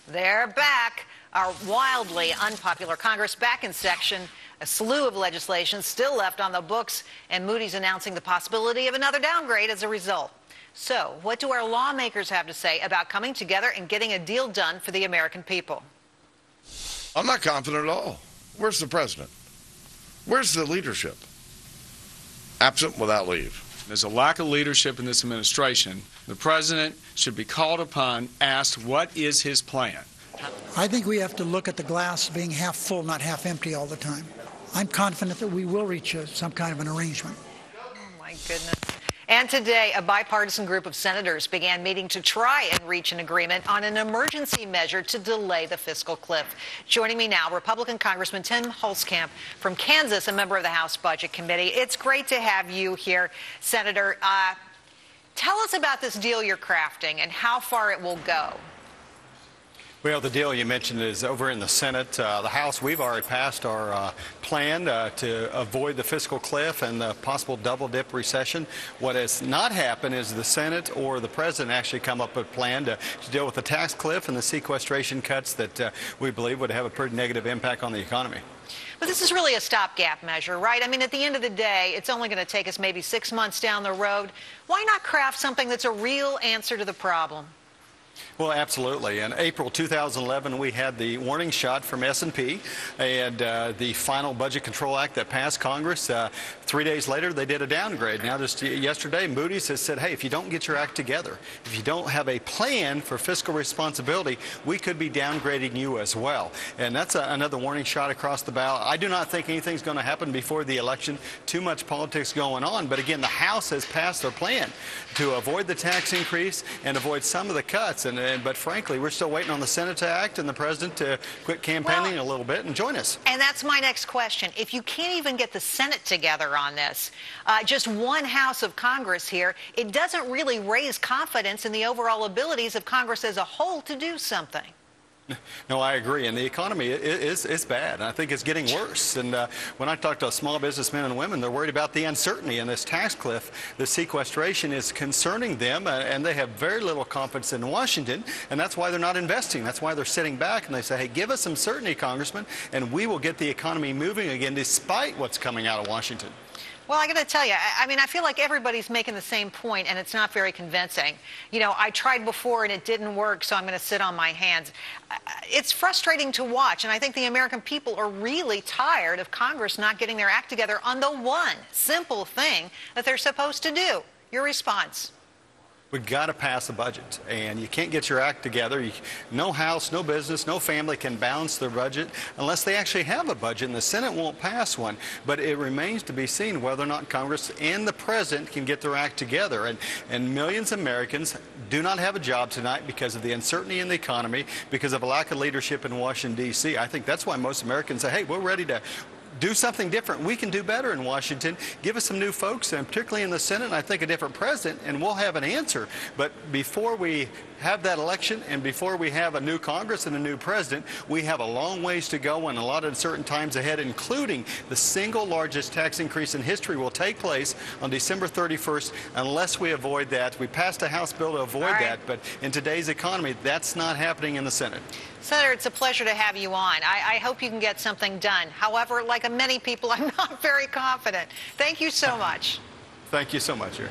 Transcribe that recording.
They're back. Our wildly unpopular Congress back in session. A slew of legislation still left on the books, and Moody's announcing the possibility of another downgrade as a result. So, what do our lawmakers have to say about coming together and getting a deal done for the American people? I'm not confident at all. Where's the president? Where's the leadership? Absent without leave. There's a lack of leadership in this administration. The president should be called upon, asked what is his plan. I think we have to look at the glass being half full, not half empty all the time. I'm confident that we will reach some kind of an arrangement. Oh, my goodness. And today, a bipartisan group of senators began meeting to try and reach an agreement on an emergency measure to delay the fiscal cliff. Joining me now, Republican Congressman Tim Huelskamp from Kansas, a member of the House Budget Committee. It's great to have you here, Senator. Tell us about this deal you're crafting and how far it will go. Well, the deal you mentioned is over in the Senate. The House, we've already passed our plan to avoid the fiscal cliff and the possible double-dip recession. What has not happened is the Senate or the President actually come up with a plan to deal with the tax cliff and the sequestration cuts that we believe would have a pretty negative impact on the economy. But this is really a stopgap measure, right? I mean, at the end of the day, it's only going to take us maybe 6 months down the road. Why not craft something that's a real answer to the problem? Well, absolutely. In April 2011, we had the warning shot from S&P and the final Budget Control Act that passed Congress. 3 days later, they did a downgrade. Now, just yesterday, Moody's has said, hey, if you don't get your act together, if you don't have a plan for fiscal responsibility, we could be downgrading you as well. And that's another warning shot across the bow. I do not think anything's going to happen before the election. Too much politics going on. But again, the House has passed their plan to avoid the tax increase and avoid some of the cuts. But frankly, we're still waiting on the Senate to act and the President to quit campaigning a little bit and join us. And that's my next question. If you can't even get the Senate together on this, just one House of Congress here, it doesn't really raise confidence in the overall abilities of Congress as a whole to do something. No, I agree. And the economy is bad. I think it's getting worse. And when I talk to small businessmen and women, they're worried about the uncertainty in this tax cliff. The sequestration is concerning them, and they have very little confidence in Washington, and that's why they're not investing. That's why they're sitting back and they say, hey, give us some certainty, Congressman, and we will get the economy moving again despite what's coming out of Washington. Well, I got to tell you, I mean, I feel like everybody's making the same point, and it's not very convincing. You know, I tried before, and it didn't work, so I'm going to sit on my hands. It's frustrating to watch, and I think the American people are really tired of Congress not getting their act together on the one simple thing that they're supposed to do. Your response? We've got to pass a budget, and you can't get your act together. No house, no business, no family can balance their budget unless they actually have a budget, and the Senate won't pass one. But it remains to be seen whether or not Congress and the President can get their act together. And millions of Americans do not have a job tonight because of the uncertainty in the economy, because of a lack of leadership in Washington, D.C. I think that's why most Americans say, hey, we're ready to do something different. We can do better in Washington. Give us some new folks, and particularly in the Senate, and I think a different president, and we'll have an answer. But before we have that election and before we have a new Congress and a new president, we have a long ways to go and a lot of uncertain times ahead, including the single largest tax increase in history will take place on December 31st unless we avoid that. We passed a House bill to avoid that, but in today's economy, that's not happening in the Senate. Senator, it's a pleasure to have you on. I hope you can get something done. However, like many people, I'm not very confident. Thank you so much. Thank you so much, Gerri.